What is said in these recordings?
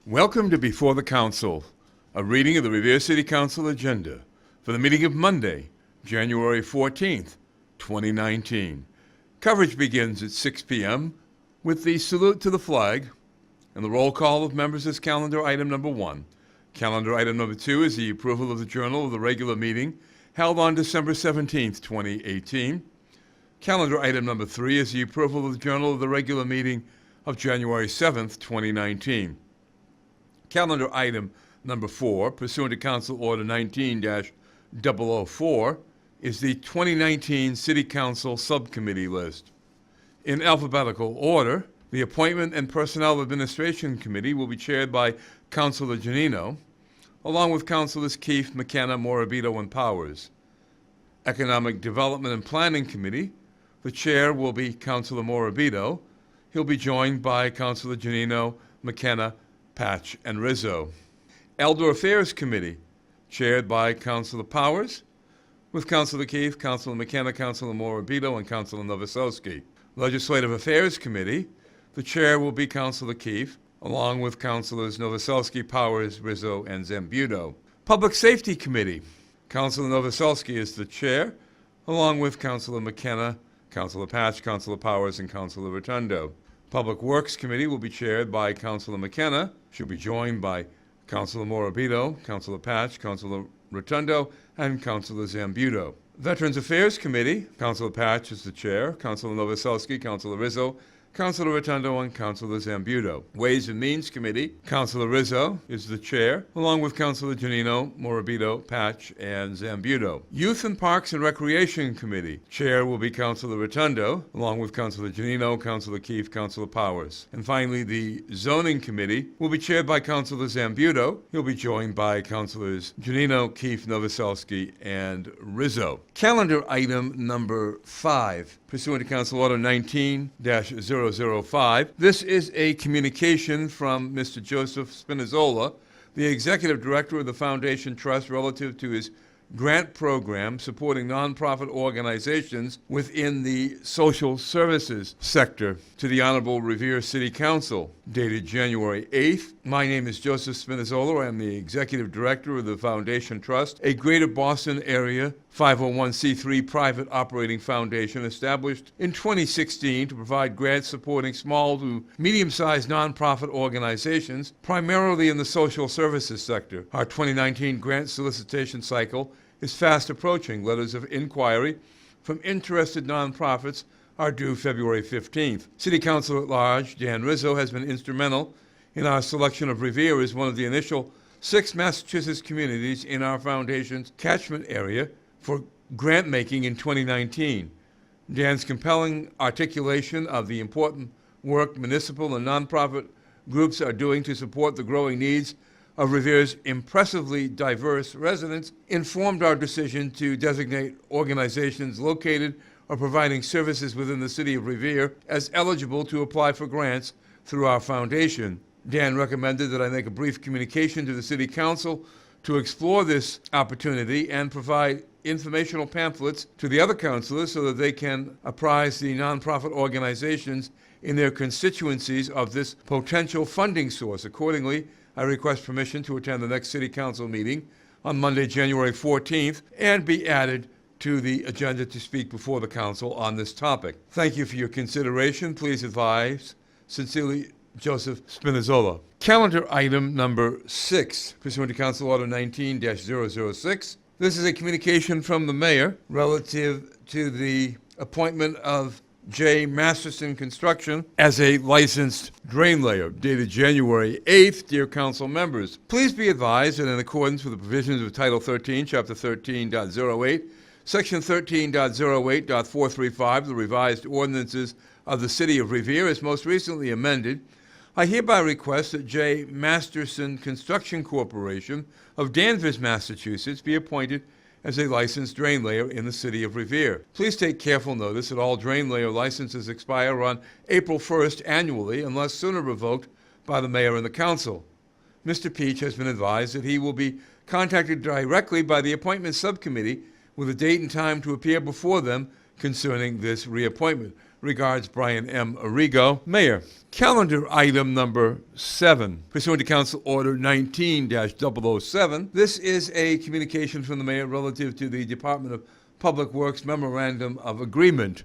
Welcome to Before the Council, a reading of the Revere City Council agenda for the meeting of Monday, January 14th, 2019. Coverage begins at 6 p.m. with the salute to the flag and the roll call of members as calendar item number 1. Calendar item number 2 is the approval of the journal of the regular meeting held on December 17th, 2018. Calendar item number 3 is the approval of the journal of the regular meeting of January 7th, 2019. Calendar item number 4, pursuant to Council Order 19-004, is the 2019 City Council Subcommittee list. In alphabetical order, the Appointment and Personnel Administration Committee will be chaired by Councilor Giannino, along with Councilors Keefe, McKenna, Morabito, and Powers. Economic Development and Planning Committee, the chair will be Councilor Morabito. He'll be joined by Councilor Giannino, McKenna, Patch, and Rizzo. Elder Affairs Committee, chaired by Councilor Powers, with Councilor Keefe, Councilor McKenna, Councilor Morabito, and Councilor Novoselsky. Legislative Affairs Committee, the chair will be Councilor Keefe, along with Councilors Novoselsky, Powers, Rizzo, and Zambudo. Public Safety Committee, Councilor Novoselsky is the chair, along with Councilor McKenna, Councilor Patch, Councilor Powers, and Councilor Rotundo. Public Works Committee will be chaired by Councilor McKenna. She'll be joined by Councilor Morabito, Councilor Patch, Councilor Rotundo, and Councilor Zambudo. Veterans Affairs Committee, Councilor Patch is the chair, Councilor Novoselsky, Councilor Rizzo, Councilor Rotundo, and Councilor Zambudo. Ways and Means Committee, Councilor Rizzo is the chair, along with Councilor Giannino, Morabito, Patch, and Zambudo. Youth and Parks and Recreation Committee, chair will be Councilor Rotundo, along with Councilor Giannino, Councilor Keefe, Councilor Powers. And finally, the Zoning Committee will be chaired by Councilor Zambudo. He'll be joined by Councilors Giannino, Keefe, Novoselsky, and Rizzo. Calendar item number 5, pursuant to Council Order 19-005. This is a communication from Mr. Joseph Spinazzola, the Executive Director of the Foundation Trust, relative to his grant program supporting nonprofit organizations within the social services sector, to the Honorable Revere City Council, dated January 8th. My name is Joseph Spinazzola. I am the Executive Director of the Foundation Trust, a Greater Boston area 501c3 private operating foundation established in 2016 to provide grants supporting small to medium-sized nonprofit organizations, primarily in the social services sector. Our 2019 grant solicitation cycle is fast approaching. Letters of inquiry from interested nonprofits are due February 15th. City Council at Large, Dan Rizzo, has been instrumental in our selection of Revere as one of the initial 6 Massachusetts communities in our foundation's catchment area for grant making in 2019. Dan's compelling articulation of the important work municipal and nonprofit groups are doing to support the growing needs of Revere's impressively diverse residents informed our decision to designate organizations located or providing services within the city of Revere as eligible to apply for grants through our foundation. Dan recommended that I make a brief communication to the City Council to explore this opportunity and provide informational pamphlets to the other councilors so that they can apprise the nonprofit organizations in their constituencies of this potential funding source. Accordingly, I request permission to attend the next City Council meeting on Monday, January 14th, and be added to the agenda to speak before the council on this topic. Thank you for your consideration. Please advise, sincerely, Joseph Spinazzola. Calendar item number 6, pursuant to Council Order 19-006. This is a communication from the mayor relative to the appointment of J. Masterson Construction as a licensed drain layer, dated January 8th. Dear council members, please be advised that in accordance with the provisions of Title 13, Chapter 13.08, Section 13.08.435, the revised ordinances of the City of Revere, as most recently amended, I hereby request that J. Masterson Construction Corporation of Danvers, Massachusetts, be appointed as a licensed drain layer in the City of Revere. Please take careful notice that all drain layer licenses expire on April 1st annually, unless sooner revoked by the mayor and the council. Mr. Peach has been advised that he will be contacted directly by the appointment subcommittee with a date and time to appear before them concerning this reappointment. Regards, Brian M. Arrigo, Mayor. Calendar item number 7, pursuant to Council Order 19-007. This is a communication from the Mayor relative to the Department of Public Works Memorandum of Agreement,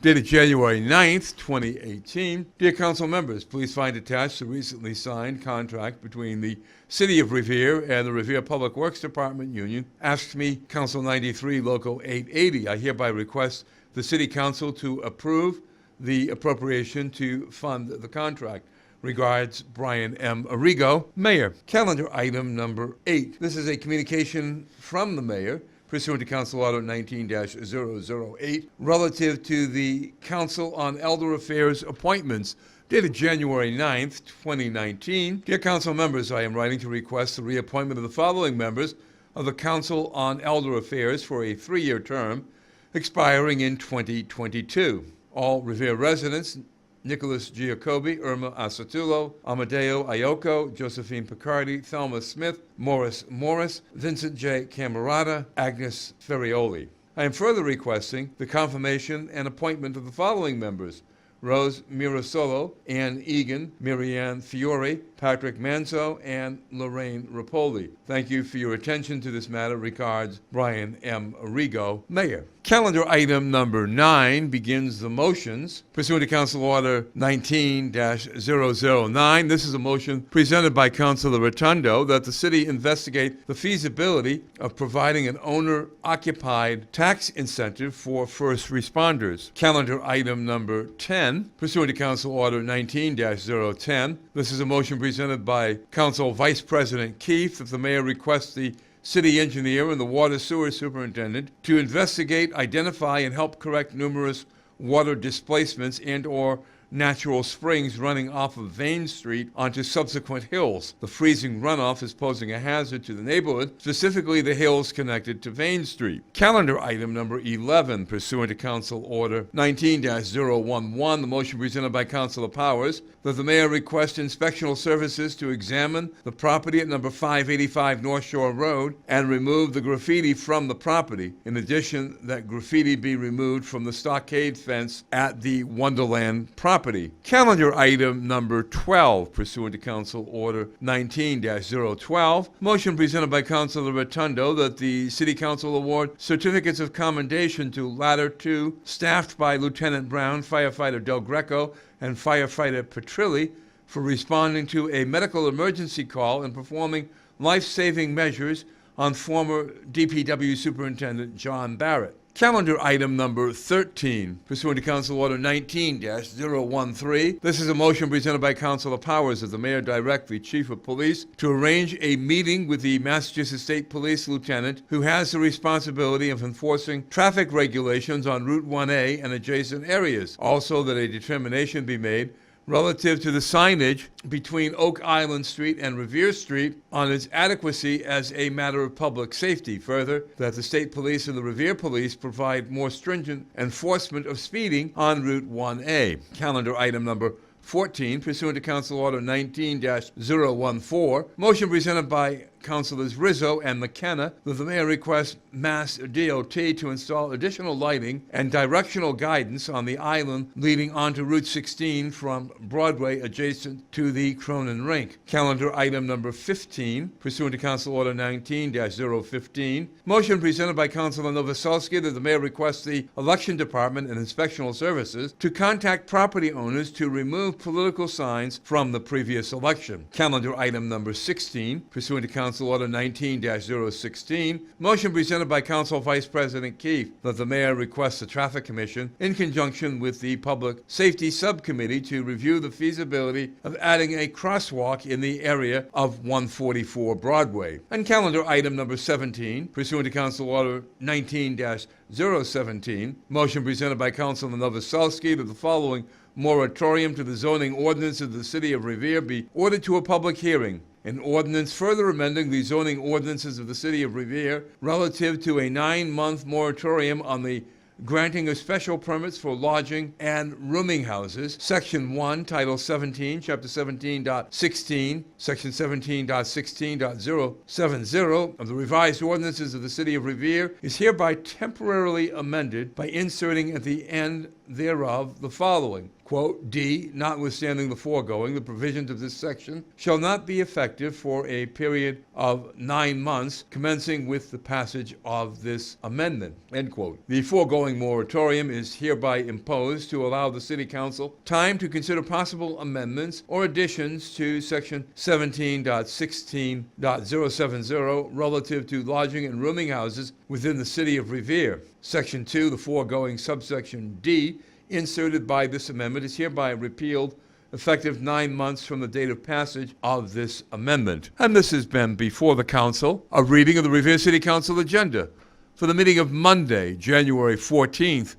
dated January 9th, 2018. Dear Council members, please find attached the recently signed contract between the City of Revere and the Revere Public Works Department Union. Asked me, Council 93, Local 880. I hereby request the City Council to approve the appropriation to fund the contract. Regards, Brian M. Arrigo, Mayor. Calendar item number 8. This is a communication from the Mayor pursuant to Council Order 19-008 relative to the Council on Elder Affairs appointments dated January 9th, 2019. Dear Council members, I am writing to request the reappointment of the following members of the Council on Elder Affairs for a 3-year term expiring in 2022. All Revere residents: Nicholas Giacobbe, Irma Asatullo, Amadeo Iocco, Josephine Picardi, Thelma Smith, Morris Morris, Vincent J. Camerata, Agnes Ferrioli. I am further requesting the confirmation and appointment of the following members: Rose Mirasolo, Ann Egan, Marianne Fiore, Patrick Manzo, and Lorraine Rapoli. Thank you for your attention to this matter. Regards, Brian M. Arrigo, Mayor. Calendar item number 9 begins the motions pursuant to Council Order 19-009. This is a motion presented by Councilor Rotundo that the city investigate the feasibility of providing an owner-occupied tax incentive for first responders. Calendar item number 10, pursuant to Council Order 19-010. This is a motion presented by Council Vice President Keith that the mayor requests the city engineer and the water sewer superintendent to investigate, identify, and help correct numerous water displacements and/or natural springs running off of Vane Street onto subsequent hills. The freezing runoff is posing a hazard to the neighborhood, specifically the hills connected to Vane Street. Calendar item number 11, pursuant to Council Order 19-011, the motion presented by Councilor Powers that the mayor request inspectional services to examine the property at number 585 North Shore Road and remove the graffiti from the property. In addition, that graffiti be removed from the stockade fence at the Wonderland property. Calendar item number 12, pursuant to Council Order 19-012, motion presented by Councilor Rotundo that the City Council award certificates of commendation to Ladder 2, staffed by Lieutenant Brown, Firefighter Del Greco, and Firefighter Petrilli, for responding to a medical emergency call and performing life-saving measures on former DPW Superintendent John Barrett. Calendar item number 13, pursuant to Council Order 19-013. This is a motion presented by Councilor Powers that the mayor direct the chief of police to arrange a meeting with the Massachusetts State Police Lieutenant who has the responsibility of enforcing traffic regulations on Route 1A and adjacent areas. Also, that a determination be made relative to the signage between Oak Island Street and Revere Street on its adequacy as a matter of public safety. Further, that the state police and the Revere police provide more stringent enforcement of speeding on Route 1A. Calendar item number 14, pursuant to Council Order 19-014, motion presented by Councilors Rizzo and McKenna that the mayor requests Mass DOT to install additional lighting and directional guidance on the island leading onto Route 16 from Broadway adjacent to the Cronin Rink. Calendar item number 15, pursuant to Council Order 19-015, motion presented by Councilor Novoselsky that the mayor requests the Election Department and Inspectional Services to contact property owners to remove political signs from the previous election. Calendar item number 16, pursuant to Council Order 19-016, motion presented by Council Vice President Keith that the mayor requests the Traffic Commission, in conjunction with the Public Safety Subcommittee, to review the feasibility of adding a crosswalk in the area of 144 Broadway. And calendar item number 17, pursuant to Council Order 19-017, motion presented by Councilor Novoselsky that the following moratorium to the zoning ordinance of the City of Revere be ordered to a public hearing. An ordinance further amending the zoning ordinances of the City of Revere relative to a 9-month moratorium on the granting of special permits for lodging and rooming houses, Section 1, Title 17, Chapter 17.16, Section 17.16.070 of the revised ordinances of the City of Revere is hereby temporarily amended by inserting at the end thereof the following. Quote, D, notwithstanding the foregoing, the provisions of this section shall not be effective for a period of 9 months, commencing with the passage of this amendment, end quote. The foregoing moratorium is hereby imposed to allow the City Council time to consider possible amendments or additions to Section 17.16.070 relative to lodging and rooming houses within the City of Revere. Section 2, the foregoing subsection D, inserted by this amendment, is hereby repealed effective 9 months from the date of passage of this amendment. And this has been before the Council, a reading of the Revere City Council agenda for the meeting of Monday, January 14th,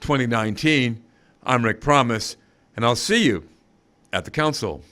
2019. I'm Rick Promise, and I'll see you at the Council.